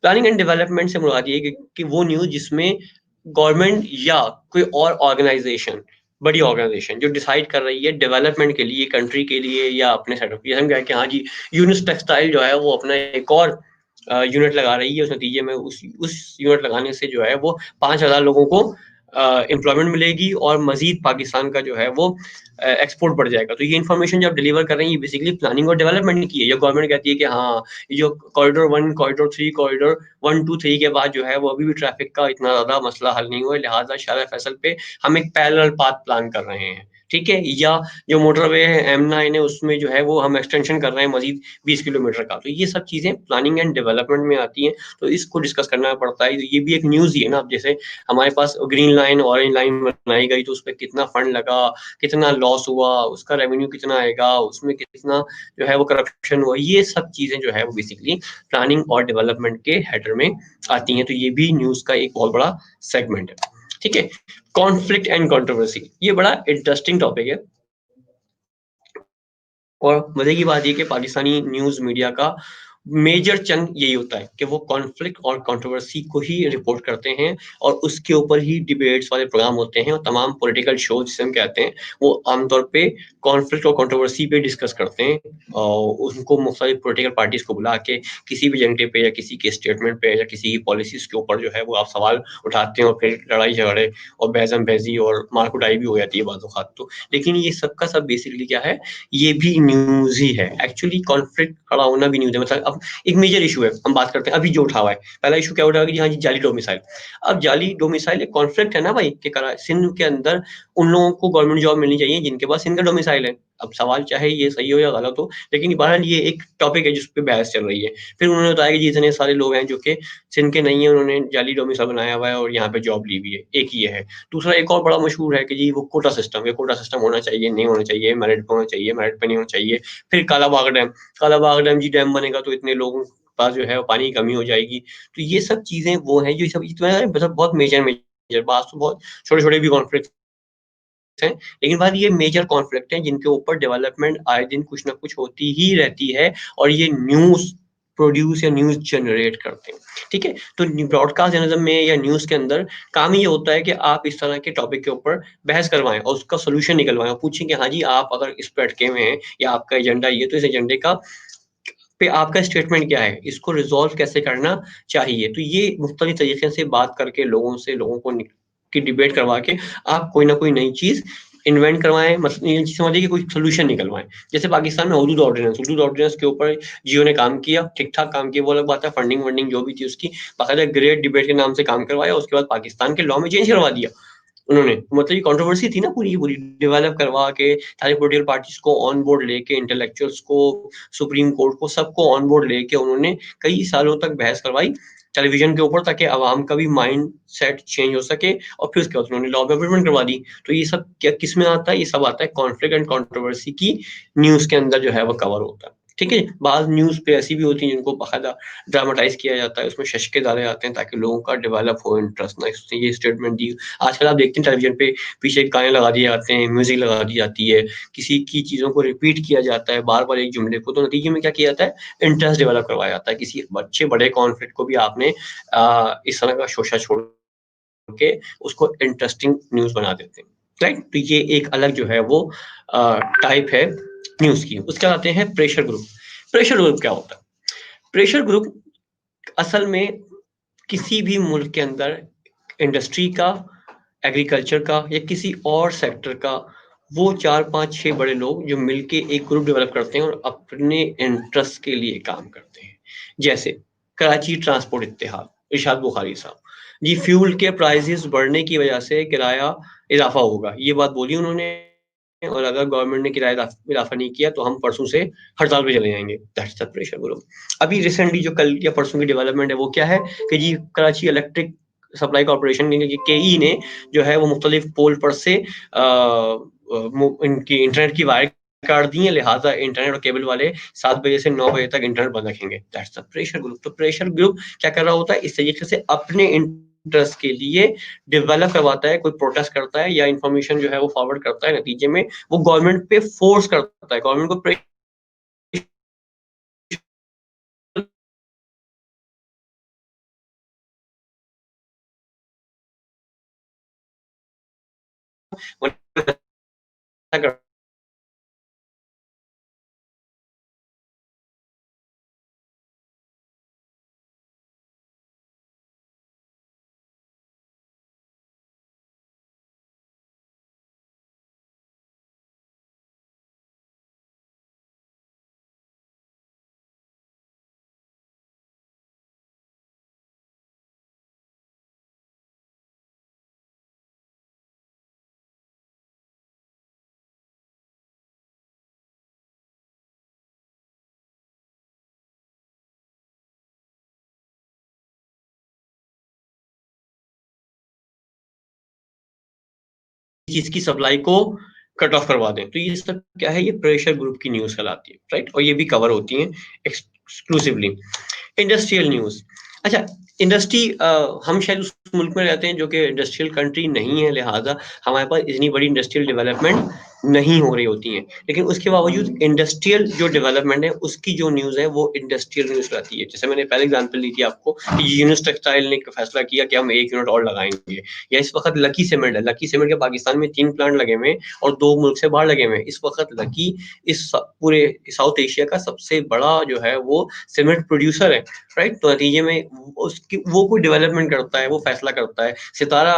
Planning and development से मुराद ये है कि वो न्यूज़ जिसमें गवर्नमेंट या कोई और ऑर्गेनाइजेशन, बड़ी ऑर्गेनाइजेशन जो डिसाइड कर रही है डेवलपमेंट के लिए, कंट्री के लिए या अपने सेटअप के लिए, हम कहें कि हाँ जी यूनिस टेक्सटाइल जो है वो अपना एक और यूनिट लगा रही है, उस नतीजे में उस यूनिट लगाने से जो है वो 5,000 लोगों को एम्प्लॉयमेंट मिलेगी और मजीद पाकिस्तान का जो है वो एक्सपोर्ट बढ़ जाएगा। तो ये इन्फॉर्मेशन जो आप डिलीवर कर रहे हैं ये बेसिकली प्लानिंग और डेवलपमेंट की है। जो गवर्नमेंट कहती है कि हाँ ये जो कॉरिडोर 1, कॉरिडोर 3, कॉरिडोर 1, 2, 3 के बाद जो है वो अभी भी ट्रैफिक का इतना ज़्यादा मसला हल नहीं हुआ है, लिहाजा शाहरा फैसल पे हम एक पैरेलल पाथ प्लान कर रहे हैं, ठीक है? या जो मोटरवे है M9 है उसमें जो है वो हम एक्सटेंशन कर रहे हैं मजीद 20 किलोमीटर का। तो ये सब चीज़ें प्लानिंग एंड डेवलपमेंट में आती हैं, तो इसको डिस्कस करना पड़ता है। ये भी एक न्यूज़ ही है ना। अब जैसे हमारे पास ग्रीन लाइन, ऑरेंज लाइन बनाई गई तो उसपे कितना फंड लगा, कितना लॉस हुआ, उसका रेवेन्यू कितना आएगा, उसमें कितना जो है वो करप्शन हुआ, ये सब चीज़ें जो है वो बेसिकली प्लानिंग और डेवलपमेंट के हेडर में आती हैं। तो ये भी न्यूज़ का एक बहुत बड़ा सेगमेंट है, ठीक है? कॉन्फ्लिक्ट एंड कंट्रोवर्सी, ये बड़ा इंटरेस्टिंग टॉपिक है और मजे की बात ये कि पाकिस्तानी न्यूज़ मीडिया का मेजर चंक यही होता है कि वो कॉन्फ्लिक्ट और कंट्रोवर्सी को ही रिपोर्ट करते हैं और उसके ऊपर ही डिबेट्स वाले प्रोग्राम होते हैं और तमाम पॉलिटिकल शो जिसे हम कहते हैं वो आमतौर पे कॉन्फ्लिक्ट और कंट्रोवर्सी पे डिस्कस करते हैं और उनको मुख्तलिफ पॉलिटिकल पार्टीज को बुला के किसी भी एजेंडे पे या किसी के स्टेटमेंट पे या किसी की पॉलिसीज के ऊपर जो है वो आप सवाल उठाते हैं और फिर लड़ाई झगड़े और बहसम बहसी और मार कुटाई भी हो जाती है बाज़ औक़ात तो। लेकिन ये सब का सब बेसिकली क्या है, ये भी न्यूज़ ही है। एक्चुअली कॉन्फ्लिक्ट खड़ा होना भी न्यूज़ है। मतलब अब एक मेजर इश्यू है, हम बात करते हैं अभी जो उठा हुआ है। पहला इश्यू क्या उठा हुआ है कि हाँ जी, जाली डोमिसाइल। अब जाली डोमिसाइल एक कॉन्फ्लिक्ट है ना भाई कि करा सिंध के अंदर उन लोगों को गवर्नमेंट जॉब मिलनी चाहिए जिनके पास सिंध का डोमिसाइल है। अब सवाल चाहे ये सही हो या गलत हो, लेकिन बहरहाल ये एक टॉपिक है जिस पे बहस चल रही है। फिर उन्होंने बताया कि जी इतने सारे लोग हैं जो कि सिंध के नहीं है, उन्होंने जाली डोमिसाइल बनाया हुआ है और यहाँ पे जॉब ली हुई है। एक ये है। दूसरा एक और बड़ा मशहूर है कि जी वो कोटा सिस्टम होना चाहिए, नहीं होना चाहिए, मेरिट पे होना चाहिए, मेरिट पे नहीं होना चाहिए। फिर कालाबाग डैम जी डैम बनेगा तो इतने लोगों के पास जो है वो पानी की कमी हो जाएगी। तो ये सब चीज़ें वो हैं जो सब इतना मतलब बहुत मेजर बात तो बहुत छोटे-छोटे भी कॉन्फ्लिक्ट हैं। लेकिन बात ये मेजर कॉन्फ्लिक्ट हैं जिनके ऊपर डेवलपमेंट आए दिन कुछ ना कुछ होती ही रहती है और ये न्यूज़ प्रोड्यूस या न्यूज़ जनरेट करते हैं, ठीक है? तो ब्रॉडकास्ट जर्नलिज़्म में या न्यूज़ के अंदर काम ये होता है कि आप इस तरह के टॉपिक के ऊपर बहस करवाएँ और उसका सॉल्यूशन निकलवाएँ और पूछें कि हाँ जी, आप अगर इस पे अटके हुए हैं या आपका एजेंडा ये है, तो इस एजेंडे का पे आपका स्टेटमेंट क्या है? इसको रिज़ॉल्व कैसे करना चाहिए? तो ये मुख्तलिफ तरीके से बात करके लोगों से लोगों को की डिबेट करवा के आप कोई ना कोई नई चीज़ इन्वेंट करवाएँ, ये समझिए कि कोई सॉल्यूशन निकलवाएँ। जैसे पाकिस्तान में हुदूद ऑर्डिनेंस के ऊपर जियो ने काम किया, ठीक-ठाक काम किया, वो अलग बात है, फंडिंग-वंडिंग जो भी थी उसकी, बाकायदा ग्रेट डिबेट के नाम से काम करवाया, उसके बाद पाकिस्तान के लॉ में चेंज करवा दिया। उन्होंने मतलब ये कंट्रोवर्सी थी ना पूरी की पूरी, डेवलप करवा के सारी पॉलिटिकल पार्टीज़ को ऑन बोर्ड लेके, इंटेलेक्चुअल्स को, सुप्रीम कोर्ट को, सबको ऑन बोर्ड लेके उन्होंने कई सालों तक बहस करवाई टेलीविज़न के ऊपर ताकि अवाम का भी माइंड सेट चेंज हो सके और फिर उसके बाद उन्होंने लॉ में अमेंडमेंट करवा दी। तो ये सब क्या किसमें आता है? ये सब आता है कॉन्फ्लिक्ट एंड कंट्रोवर्सी की न्यूज़ के अंदर जो है वो कवर होता है। ठीक है? बाज़ न्यूज़ पे ऐसी भी होती हैं जिनको बाकायदा ड्रामेटाइज़ किया जाता है, उसमें शश के दायरे आते हैं ताकि लोगों का डेवलप हो इंटरेस्ट ना इससे ये स्टेटमेंट दी। आजकल आप देखते हैं टेलीविज़न पे पीछे गाने लगा दिए जाते हैं, म्यूज़िक लगा दी जाती है, किसी की चीज़ों को रिपीट किया जाता है बार-बार एक जुमले को, तो नतीजे में क्या किया जाता है, इंटरेस्ट डेवलप करवाया जाता है। किसी अच्छे बड़े कॉन्फ्लिक्ट को भी आपने इस तरह का शोशा छोड़ के उसको इंटरेस्टिंग न्यूज़ बना देते हैं, राइट? तो ये एक अलग जो है वो टाइप है न्यूज़ की। उसके बाद आते हैं प्रेशर ग्रुप। प्रेशर ग्रुप क्या होता है? प्रेशर ग्रुप असल में किसी भी मुल्क के अंदर इंडस्ट्री का, एग्रीकल्चर का या किसी और सेक्टर का वो 4, 5, 6 बड़े लोग जो मिलके एक ग्रुप डेवलप करते हैं और अपने इंटरेस्ट के लिए काम करते हैं। जैसे कराची ट्रांसपोर्ट इत्तेहाद, इरशाद बुखारी साहब। जी फ्यूल के प्राइसेस बढ़ने की वजह से किराया इज़ाफ़ा होगा, ये बात बोली उन्होंने और अगर गवर्नमेंट ने किराया इज़ाफ़ा नहीं किया तो हम परसों से हड़ताल पे चले जाएँगे। That's the pressure group. अभी रिसेंटली जो कल या परसों की डेवलपमेंट है वो क्या है कि जी कराची इलेक्ट्रिक सप्लाई कॉर्पोरेशन केई ने जो है वो मुख्तलिफ पोल पर से इनकी इंटरनेट की वायर काट दी है, लिहाजा इंटरनेट और केबल वाले 7 बजे से 9 बजे तक इंटरनेट बंद रखेंगे। That's the pressure group. तो प्रेशर ग्रुप क्या कर रहा होता है, इस तरीके से अपने इंटरेस्ट के लिए डेवलप करवाता है, कोई प्रोटेस्ट करता है या इन्फॉर्मेशन जो है वो फॉरवर्ड करता है, नतीजे में वो गवर्नमेंट पे फोर्स करता है, गवर्नमेंट को प्रेशर चीज की सप्लाई को कट ऑफ करवा दें। तो ये सब क्या है, ये प्रेशर ग्रुप की न्यूज कहलाती है, राइट। और ये भी कवर होती है एक्सक्लूसिवली। Industrial news. अच्छा, इंडस्ट्री, हम शायद उस मुल्क में रहते हैं जो कि इंडस्ट्रियल कंट्री नहीं है, लिहाजा हमारे पास इतनी बड़ी इंडस्ट्रियल डेवलपमेंट नहीं हो रही होती है। लेकिन उसके बावजूद इंडस्ट्रियल जो डेवलपमेंट है उसकी जो न्यूज है वो इंडस्ट्रियल न्यूज रहती है। जैसे मैंने पहले एग्जांपल ली थी आपको कि यूनिस टेक्सटाइल ने फैसला किया कि हम 1 यूनिट और लगाएंगे, या इस वक्त लकी सीमेंट है, लकी सीमेंट के पाकिस्तान में 3 प्लांट लगे हुए हैं और 2 मुल्क से बाहर लगे हुए हैं। इस वक्त लकी पूरे साउथ एशिया का सबसे बड़ा जो है वो सीमेंट प्रोड्यूसर है, राइट। तो नतीजे में उसकी वो कोई डेवलपमेंट करता है, वो फैसला करता है। सितारा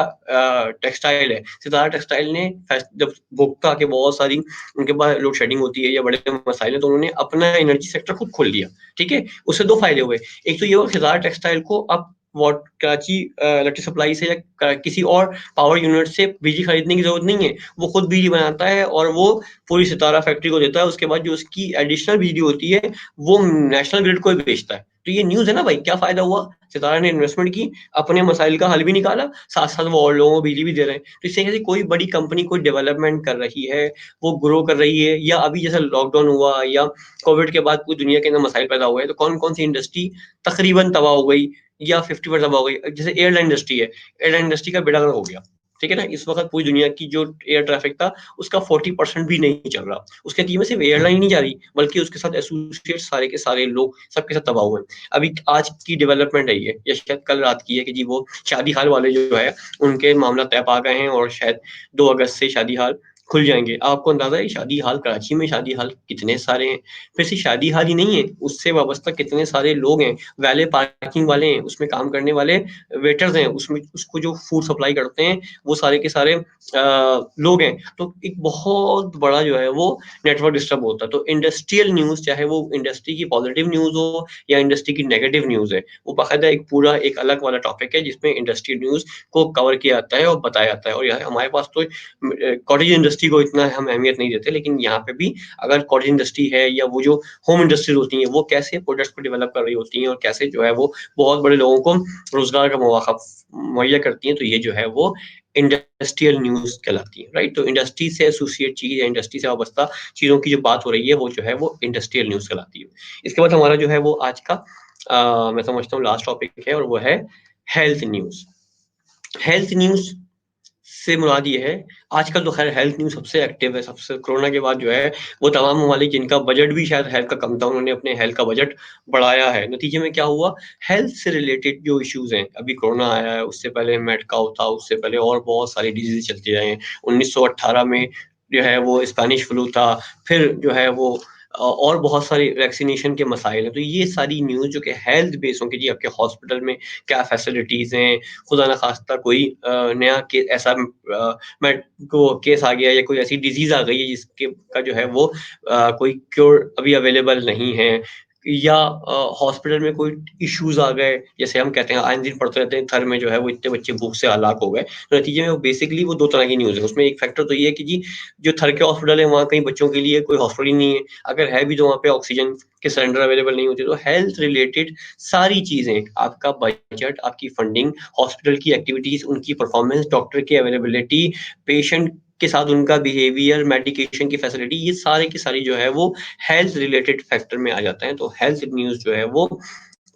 टेक्सटाइल है, सितारा टेक्सटाइल ने जब भुगता के बहुत सारी उनके पास लोड शेडिंग होती है या बड़े मसाइल है, तो उन्होंने अपना एनर्जी सेक्टर खुद खोल लिया, ठीक है। उससे 2 फायदे हुए। एक तो ये हुआ, सितारा टेक्सटाइल को अब वॉट कराची इलेक्ट्रिक सप्लाई से या किसी और पावर यूनिट से बिजली खरीदने की जरूरत नहीं है। वो खुद बिजली बनाता है और वो पूरी सितारा फैक्ट्री को देता है। उसके बाद जो उसकी एडिशनल बिजली होती है वो नेशनल ग्रिड को भी बेचता है। तो ये न्यूज है ना भाई, क्या फायदा हुआ, सितारा ने इन्वेस्टमेंट की, अपने मसाइल का हल भी निकाला, साथ साथ वो और लोगों को बिजली भी दे रहे हैं। तो इससे कैसे कोई बड़ी कंपनी कोई डेवलपमेंट कर रही है, वो ग्रो कर रही है, या अभी जैसे लॉकडाउन हुआ या कोविड के बाद पूरी दुनिया के अंदर मसाइल पैदा हुए, तो कौन कौन सी इंडस्ट्री तकरीबन तबाह हो गई या 50% तबाह हो गई। जैसे एयरलाइन इंडस्ट्री है, एयरलाइन इंडस्ट्री का बेड़ा गर्क हो गया, ठीक है ना। इस वक्त पूरी दुनिया की जो एयर ट्रैफिक था उसका 40% भी नहीं चल रहा। उसके टीम में सिर्फ एयरलाइन ही नहीं जा रही, बल्कि उसके साथ एसोसिएट सारे के सारे लोग सबके साथ तबाह हुए हैं। अभी आज की डेवलपमेंट है ये, या शायद कल रात की है, कि जी वो शादी हाल वाले जो है उनके मामला तय पा गए हैं और शायद 2 अगस्त से शादी हाल खुल जाएंगे। आपको अंदाजा है शादी हाल, कराची में शादी हाल कितने सारे हैं। फिर से शादी हाल ही नहीं है, उससे वाबस्ता कितने सारे लोग हैं, वैले पार्किंग वाले हैं, उसमें काम करने वाले वेटर्स हैं, उसमें उसको जो फूड सप्लाई करते हैं वो सारे के सारे लोग हैं। तो एक बहुत बड़ा जो है वो नेटवर्क डिस्टर्ब होता है। तो इंडस्ट्रियल न्यूज, चाहे वो इंडस्ट्री की पॉजिटिव न्यूज हो या इंडस्ट्री की नेगेटिव न्यूज है, वो बाकायदा एक पूरा एक अलग वाला टॉपिक है जिसमें इंडस्ट्रियल न्यूज को कवर किया जाता है और बताया जाता है। और यहाँ हमारे पास तो कॉटेज इंडस्ट्री को इतना हम अहमियत नहीं देते, लेकिन यहाँ पे भी अगर कॉटेज इंडस्ट्री है या वो जो होम इंडस्ट्रीज होती हैं वो कैसे प्रोडक्ट्स को डेवलप कर रही होती हैं और कैसे जो है वो बहुत बड़े लोगों को रोजगार का मौका मुहैया करती हैं, तो ये जो है वो इंडस्ट्रियल न्यूज कहलाती है, राइट। तो इंडस्ट्री से एसोसिएट चीज या इंडस्ट्री से वाबस्ता चीजों की जो बात हो रही है वो जो है वो इंडस्ट्रियल न्यूज कहलाती है। इसके बाद हमारा जो है वो आज का मैं समझता हूँ लास्ट टॉपिक है, और वो है हेल्थ न्यूज। हेल्थ न्यूज से मुराद ये है, आजकल तो खैर हेल्थ न्यूज सबसे एक्टिव है। सबसे कोरोना के बाद जो है वो तमाम ममालिक जिनका बजट भी शायद हेल्थ का कम था, उन्होंने अपने हेल्थ का बजट बढ़ाया है। नतीजे में क्या हुआ, हेल्थ से रिलेटेड जो इश्यूज हैं, अभी कोरोना आया है, उससे पहले मेडकाउ था, उससे पहले और बहुत सारी डिजीज चलती रहे हैं। 1918 में जो है वो स्पेनिश फ्लू था, फिर जो है वो और बहुत सारी वैक्सीनेशन के मसाइल हैं। तो ये सारी न्यूज़ जो कि हेल्थ बेस हों कि जी आपके हॉस्पिटल में क्या फैसिलिटीज़ हैं, खुदा ना खास्ता कोई नया ऐसा मैं को केस आ गया या कोई ऐसी डिजीज़ आ गई है जिसके का जो है वो कोई क्योर अभी अवेलेबल नहीं है, या हॉस्पिटल में कोई इश्यूज़ आ गए, जैसे हम कहते हैं आए दिन पढ़ते रहते हैं थर में जो है वो इतने बच्चे भूख से हलाक हो गए। तो नतीजे में वो बेसिकली वो 2 तरह की न्यूज़ है। उसमें एक फैक्टर तो ये है कि जी जो थर के हॉस्पिटल है वहाँ कहीं बच्चों के लिए कोई हॉस्पिटल ही नहीं है। अगर है भी तो वहाँ पे ऑक्सीजन के सिलेंडर अवेलेबल नहीं होते। तो हेल्थ रिलेटेड सारी चीज़ें, आपका बजट, आपकी फंडिंग, हॉस्पिटल की एक्टिविटीज़, उनकी परफॉर्मेंस, डॉक्टर की अवेलेबिलिटी, पेशेंट के साथ उनका बिहेवियर, मेडिकेशन की फैसिलिटी, ये सारे की सारी जो है वो हेल्थ रिलेटेड फैक्टर में आ जाता है। तो हेल्थ न्यूज़ जो है वो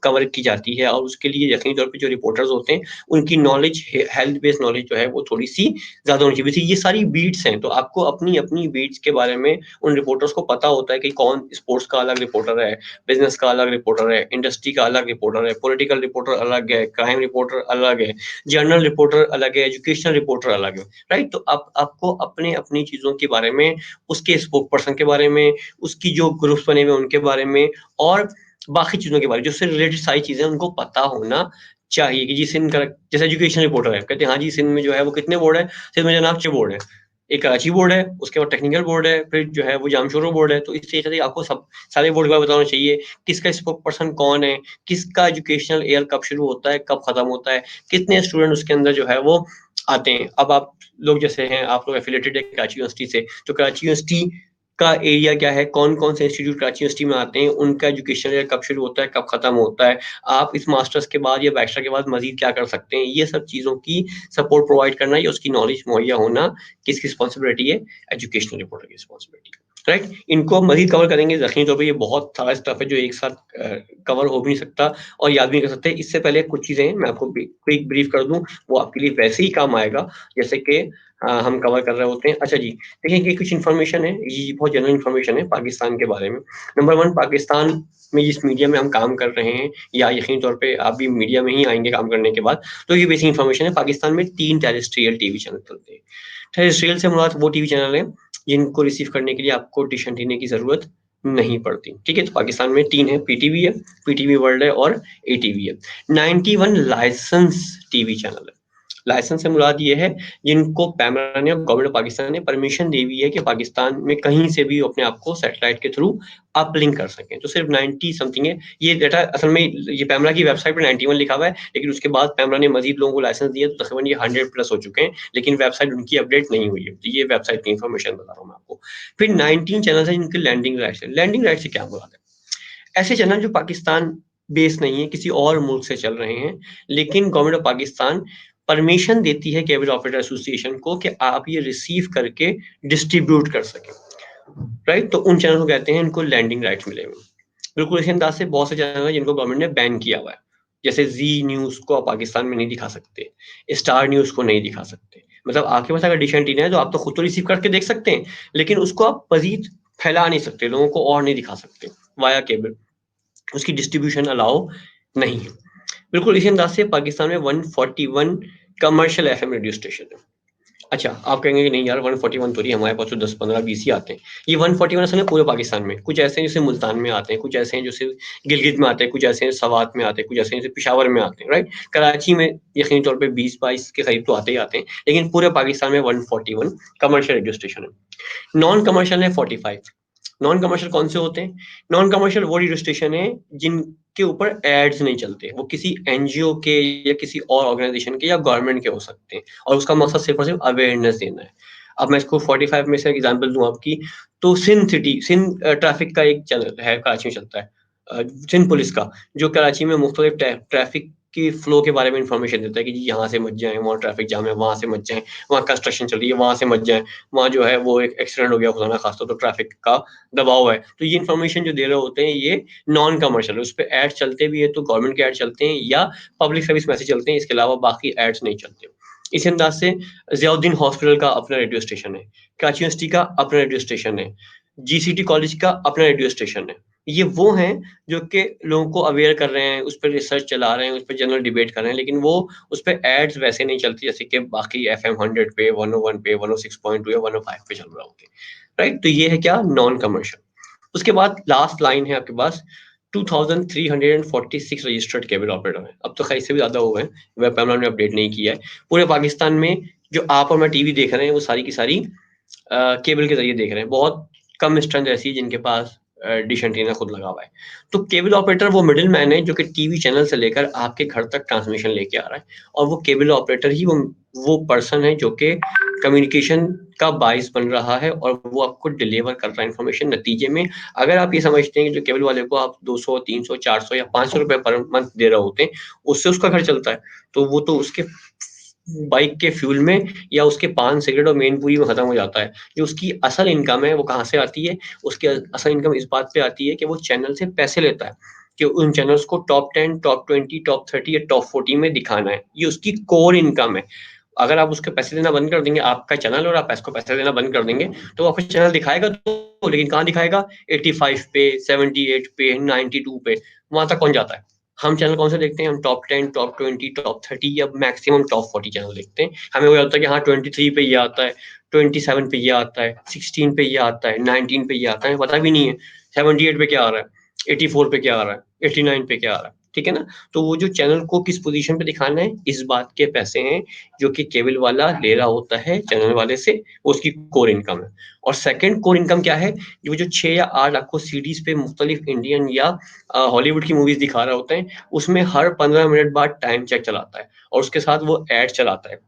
कवर की जाती है और उसके लिए यकीनी तौर पे जो रिपोर्टर्स होते हैं उनकी नॉलेज, हेल्थ बेस्ड नॉलेज जो है वो थोड़ी-सी ज़्यादा होनी चाहिए। वैसे ये सारी बीट्स हैं, तो आपको अपनी-अपनी बीट्स के बारे में उन रिपोर्टर्स को पता होता है कि कौन स्पोर्ट्स का अलग रिपोर्टर है, बिज़नेस का अलग रिपोर्टर है, इंडस्ट्री का अलग रिपोर्टर है, पॉलिटिकल रिपोर्टर अलग है, क्राइम रिपोर्टर अलग है, जर्नल रिपोर्टर अलग है, एजुकेशनल रिपोर्टर अलग है, राइट? तो आप आपको अपनी-अपनी चीज़ों के बारे में, उसके स्पोक पर्सन के बारे में, उसकी जो ग्रुप्स बने हुए हैं उनके बारे में और बाकी चीज़ों के बारे में, जो उससे रिलेटेड सारी चीज़ें उनको पता होना चाहिए कि जी सिंध का जैसे एजुकेशन रिपोर्टर है, कहते हैं हाँ जी सिंध में जो है वो कितने बोर्ड है? सिंध में जनाब 6 बोर्ड है। एक कराची बोर्ड है, उसके बाद टेक्निकल बोर्ड है, फिर जो है वो जामशोरो बोर्ड है। तो इस तरीके से आपको सब सारे बोर्ड के बारे में बताना चाहिए, किसका स्पोक पर्सन कौन है, किसका एजुकेशनल ईयर कब शुरू होता है, कब खत्म होता है, कितने स्टूडेंट उसके अंदर जो है वो आते हैं। अब आप लोग जैसे हैं, आप लोग एफिलिएटेड है कराची यूनिवर्सिटी से, तो कराची यूनिवर्सिटी का एरिया क्या है, कौन-कौन से इंस्टीट्यूट कराची यूनिवर्सिटी में आते हैं, उनका एजुकेशनल ईयर कब शुरू होता है, कब खत्म होता है, आप इस मास्टर्स के बाद या बैचलर के बाद मज़ीद क्या कर सकते हैं, ये सब चीज़ों की सपोर्ट प्रोवाइड करना या उसकी नॉलेज मुहैया होना किसकी रिस्पॉन्सिबिलिटी है? एजुकेशनल रिपोर्टर की रिस्पॉन्सिबिलिटी है, राइट? इनको हम मज़ीद कवर करेंगे, यकीनी तौर पे ये बहुत सारा स्टफ है जो एक साथ कवर हो भी नहीं सकता और याद भी नहीं कर सकते। इससे पहले कुछ चीज़ें हैं, मैं आपको क्विक ब्रीफ कर दूँ, वो आपके लिए वैसे ही काम आएगा, जैसे कि हम कवर कर रहे होते हैं। अच्छा जी, देखिए ये कुछ इन्फॉर्मेशन है, ये बहुत जनरल इन्फॉर्मेशन है पाकिस्तान के बारे में। नंबर 1, पाकिस्तान में जिस मीडिया में हम काम कर रहे हैं या यकीनी तौर पे आप भी मीडिया में ही आएँगे काम करने के बाद, तो ये बेसिक इन्फॉर्मेशन है। पाकिस्तान में 3 टेरेस्ट्रियल टीवी चैनल चलते हैं। टेरेस्ट्रियल से मुराद वो टीवी चैनल हैं, जिनको रिसीव करने के लिए आपको डिश एंटीना की ज़रूरत नहीं पड़ती, ठीक है? तो पाकिस्तान में 3 है, पीटीवी है, पीटीवी वर्ल्ड है और एटीवी है। 91 लाइसेंस टीवी चैनल है। लाइसेंस से मुराद ये है जिनको पैमरा ने और गवर्नमेंट ऑफ पाकिस्तान ने परमिशन दी हुई है कि पाकिस्तान में कहीं से भी अपने आप को सैटेलाइट के थ्रू अपलिंक कर सकें। तो सिर्फ 90 समथिंग है। ये डाटा असल में ये पैमरा की वेबसाइट पे 91 लिखा हुआ है, लेकिन उसके बाद पैमरा ने मज़ीद लोगों को लाइसेंस दिया तो तकरीबन ये 100 प्लस हो चुके हैं, लेकिन वेबसाइट उनकी अपडेट नहीं हुई है। तो ये वेबसाइट की इन्फॉर्मेशन बता रहा हूँ मैं आपको। फिर 19 चैनल्स हैं जिनके लैंडिंग राइट्स हैं। लैंडिंग राइट्स से क्या मुराद है? ऐसे चैनल जो पाकिस्तान बेस नहीं है, किसी और मुल्क से चल रहे हैं, लेकिन गवर्नमेंट ऑफ पाकिस्तान परमिशन देती है केबल ऑपरेटर एसोसिएशन को कि आप ये रिसीव करके डिस्ट्रीब्यूट कर सकें, राइट? तो उन चैनल को कहते हैं इनको लैंडिंग राइट्स मिले हुए हैं। बिल्कुल इसी अंदाज से बहुत से चैनल हैं जिनको गवर्नमेंट ने बैन किया हुआ है। जैसे ज़ी न्यूज़ को आप पाकिस्तान में नहीं दिखा सकते, स्टार न्यूज़ को नहीं दिखा सकते। मतलब आपके पास अगर डिश एंटीना है तो आप तो खुद तो रिसीव करके देख सकते हैं, लेकिन उसको आप मज़ीद फैला नहीं सकते, लोगों को और नहीं दिखा सकते वाया केबल। उसकी डिस्ट्रीब्यूशन अलाउ नहीं है। बिल्कुल इसी अंदाज से पाकिस्तान में 141 कमर्शियल एफएम रेडियो स्टेशन है। अच्छा, आप कहेंगे कि नहीं यार 141 थोड़ी, हमारे पास तो 10, 15, 20 ही आते हैं। ये 141 असल में पूरे पाकिस्तान में, कुछ ऐसे हैं जैसे मुल्तान में आते हैं, कुछ ऐसे हैं जैसे गिलगित में आते हैं, कुछ ऐसे हैं सवात में आते हैं, कुछ ऐसे हैं जैसे पेशावर में आते हैं, राइट? कराची में यकीनी तौर पे 20-22 के करीब तो आते ही आते हैं, लेकिन पूरे पाकिस्तान में 141 कमर्शियल रेडियो स्टेशन है। नॉन कमर्शियल है 45। नॉन कमर्शियल कौन से होते हैं? नॉन कमर्शियल वो रेडियो स्टेशन है जिनके ऊपर एड्स नहीं चलते। वो किसी एनजीओ के या किसी और ऑर्गेनाइजेशन के या गवर्नमेंट के हो सकते हैं और उसका मकसद सिर्फ और सिर्फ अवेयरनेस देना है। अब मैं इसको 45 में से एग्जांपल दूँ आपकी, तो सिंध ट्रैफिक का एक चैनल है, कराची में चलता है। सिंध पुलिस का, जो कराची में मुख्तलिफ ट्रैफिक की फ्लो के बारे में इन्फॉर्मेशन देता है कि जी यहाँ से मत जाएँ, वहाँ ट्रैफिक जाम है, वहाँ से मत जाएँ, वहाँ कंस्ट्रक्शन चल रही है, वहाँ से मत जाएँ, वहाँ जो है वो एक एक्सीडेंट हो गया खुदा ना खास्ता तो ट्रैफिक का दबाव है। तो ये इन्फॉर्मेशन जो दे रहे होते हैं ये नॉन कमर्शियल है, उसपे एड चलते भी हैं तो गवर्नमेंट के एड चलते हैं या पब्लिक सर्विस मैसेज चलते हैं, इसके अलावा बाकी एड्स नहीं चलते। इस अंदाज से ज़ियाउद्दीन हॉस्पिटल का अपना रेडियो स्टेशन है, कराची यूनिवर्सिटी का अपना रेडियो स्टेशन है, जीसीटी कॉलेज का अपना रेडियो स्टेशन है। ये वो हैं जो कि लोगों को अवेयर कर रहे हैं, उस पे रिसर्च चला रहे हैं, उस पे जनरल डिबेट कर रहे हैं, लेकिन वो उस पे एड्स वैसे नहीं चलती जैसे कि बाकी एफएम 100 पे, 101 पे, 106.2 या 105 पे चल रहा होते हैं, राइट? तो ये है क्या नॉन कमर्शियल। उसके बाद लास्ट लाइन है आपके पास 2346 रजिस्टर्ड केबल ऑपरेटर हैं। अब तो खैर इससे भी ज़्यादा हो गए हैं, वेब पैनल ने अपडेट नहीं किया है। पूरे पाकिस्तान में जो आप और मैं टीवी देख रहे हैं वो सारी की सारी केबल के ज़रिए देख रहे हैं। बहुत कम स्ट्रेंथ ऐसी है जिनके पास डिश एंटीना खुद लगा हुआ है। तो केबल ऑपरेटर वो मिडल मैन है जो कि टीवी चैनल से लेकर आपके घर तक ट्रांसमिशन लेके आ रहा है और वो केबल ऑपरेटर ही वो पर्सन है जो कि कम्युनिकेशन का बाइस बन रहा है और वो आपको डिलीवर कर रहा है इन्फॉर्मेशन। नतीजे में अगर आप ये समझते हैं कि जो केबल वाले को आप 200, 300, 400 या 500 रुपए पर मंथ दे रहे होते हैं, उससे उसका घर चलता है, तो वो तो उसके बाइक के फ्यूल में या उसके पान सिगरेट और मेन-पूरी में खत्म हो जाता है। जो उसकी असल इनकम है वो कहाँ से आती है? उसकी असल इनकम इस बात पे आती है कि वो चैनल से पैसे लेता है। कि उन चैनल्स को टॉप 10, टॉप 20, टॉप 30 या टॉप 40 में दिखाना है। ये उसकी कोर इनकम है। अगर आप उसके पैसे देना बंद कर देंगे आपका चैनल, और आप इसको पैसे देना बंद कर देंगे, तो आपका चैनल दिखाएगा तो, लेकिन कहाँ दिखाएगा? 85 पे, 78 पे, 92 पे, वहां तक कौन जाता है? हम चैनल कौन से देखते हैं? हम टॉप 10, टॉप 20, टॉप 30 या मैक्सिमम टॉप 40 चैनल देखते हैं। हमें वो होता है कि हाँ 23 पे ये आता है, 27 पे ये आता है, 16 पे ये आता है, 19 पे ये आता है, पता भी नहीं है 78 पे क्या आ रहा है, 84 पे क्या आ रहा है, 89 पे क्या आ रहा है, ठीक है ना? तो वो जो चैनल को किस पोजीशन पे दिखाना है, इस बात के पैसे हैं जो कि केबल वाला ले रहा होता है चैनल वाले से, वो उसकी कोर इनकम है। और सेकंड कोर इनकम क्या है? वो जो 6 या 8 आपको सीरीज पे मुख्तलिफ इंडियन या हॉलीवुड की मूवीज दिखा रहा होता है, उसमें हर 15 मिनट बाद टाइम चेक चलाता है और उसके साथ वो एड चलाता है।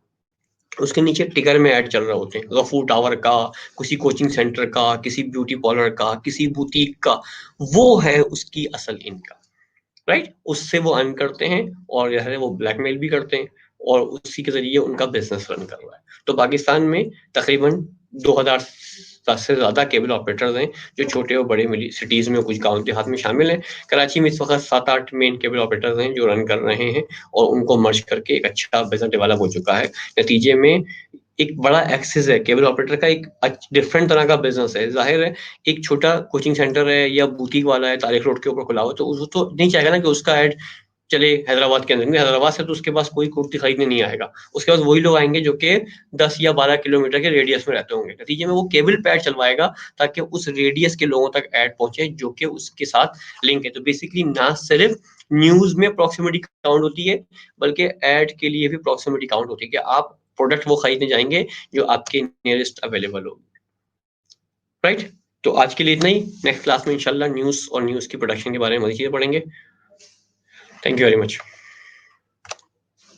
उसके नीचे टिकर में ऐड चल रहे होते हैं, गफूर टावर का, किसी कोचिंग सेंटर का, किसी ब्यूटी पार्लर का, किसी बुटीक का। वो है उसकी असल इनकम, राइट? उससे वो अर्न करते हैं और जो है वो ब्लैकमेल भी करते हैं और उसी के जरिए उनका बिजनेस रन कर रहा है। तो पाकिस्तान में तकरीबन 2010 से ज्यादा केबल ऑपरेटर्स हैं जो छोटे और बड़े मिली सिटीज में, कुछ गांव देहात में शामिल हैं। कराची में इस वक्त 7-8 मेन केबल ऑपरेटर्स हैं जो रन कर रहे हैं और उनको मर्ज करके एक अच्छा बिजनेस डेवलप हो चुका है। नतीजे में एक बड़ा एक्सेस है केबल ऑपरेटर का, एक डिफरेंट तरह का बिजनेस है। जाहिर है एक छोटा कोचिंग सेंटर है या बुटीक वाला है तारिक रोड के ऊपर खुला हुआ, तो उसको तो नहीं चाहेगा ना कि उसका ऐड चले हैदराबाद के अंदर में। हैदराबाद से तो उसके पास कोई कुर्ती खरीदने नहीं आएगा, उसके पास वही लोग आएंगे जो कि 10 या 12 किलोमीटर के रेडियस में रहते होंगे। नतीजे में वो केबल पे ऐड चलवाएगा ताकि उस रेडियस के लोगों तक ऐड पहुंचे जो कि उसके साथ लिंक है। तो बेसिकली ना सिर्फ न्यूज में प्रॉक्सिमिटी काउंट होती है, बल्कि ऐड के लिए भी प्रॉक्सिमिटी काउंट होती है कि आप प्रोडक्ट वो खरीदने जाएंगे जो आपके नियरेस्ट अवेलेबल हो, राइट? तो आज के लिए इतना ही। नेक्स्ट क्लास में इंशाल्लाह न्यूज़ और न्यूज़ की प्रोडक्शन के बारे में मज़ीद चीज़ें पढ़ेंगे। Thank you very much.